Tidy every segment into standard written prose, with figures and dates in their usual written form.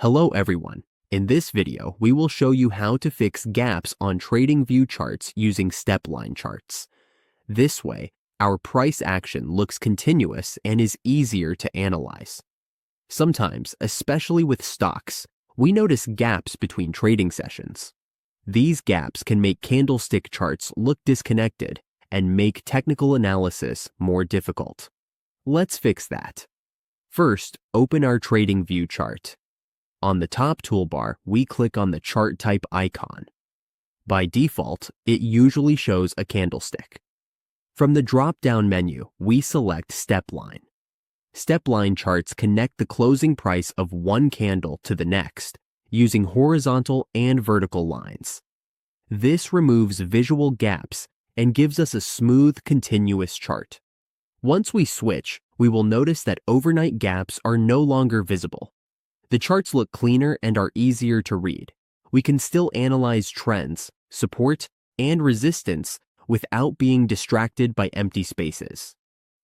Hello everyone. In this video, we will show you how to fix gaps on Tradingview charts using step line charts. This way, our price action looks continuous and is easier to analyze. Sometimes, especially with stocks, we notice gaps between trading sessions. These gaps can make candlestick charts look disconnected and make technical analysis more difficult. Let's fix that. First, open our Tradingview chart. On the top toolbar, we click on the chart type icon. By default, it usually shows a candlestick. From the drop-down menu, we select Step Line. Step line charts connect the closing price of one candle to the next using horizontal and vertical lines. This removes visual gaps and gives us a smooth, continuous chart. Once we switch, we will notice that overnight gaps are no longer visible. The charts look cleaner and are easier to read. We can still analyze trends, support, and resistance without being distracted by empty spaces.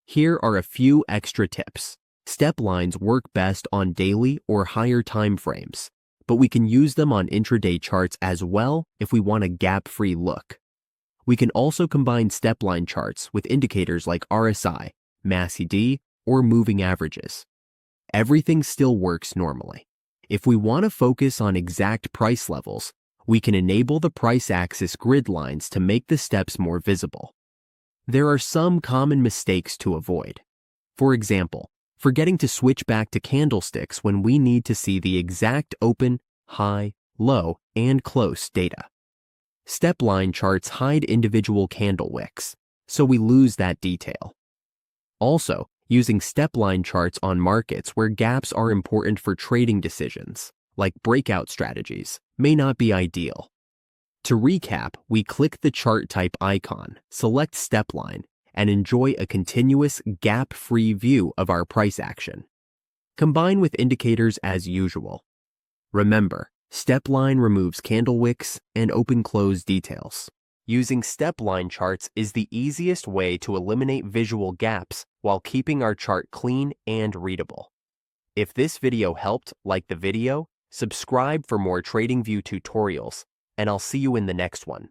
Here are a few extra tips. Step lines work best on daily or higher time frames, but we can use them on intraday charts as well if we want a gap-free look. We can also combine step line charts with indicators like RSI, MACD, or moving averages. Everything still works normally. If we want to focus on exact price levels, we can enable the price axis grid lines to make the steps more visible. There are some common mistakes to avoid. For example, forgetting to switch back to candlesticks when we need to see the exact open, high, low, and close data. Step line charts hide individual candle wicks, so we lose that detail. Also, using step line charts on markets where gaps are important for trading decisions, like breakout strategies, may not be ideal. To recap, we click the chart type icon, select step line, and enjoy a continuous, gap-free view of our price action. Combine with indicators as usual. Remember, step line removes candle wicks and open-close details. Using step line charts is the easiest way to eliminate visual gaps while keeping our chart clean and readable. If this video helped, like the video, subscribe for more Tradingview tutorials, and I'll see you in the next one.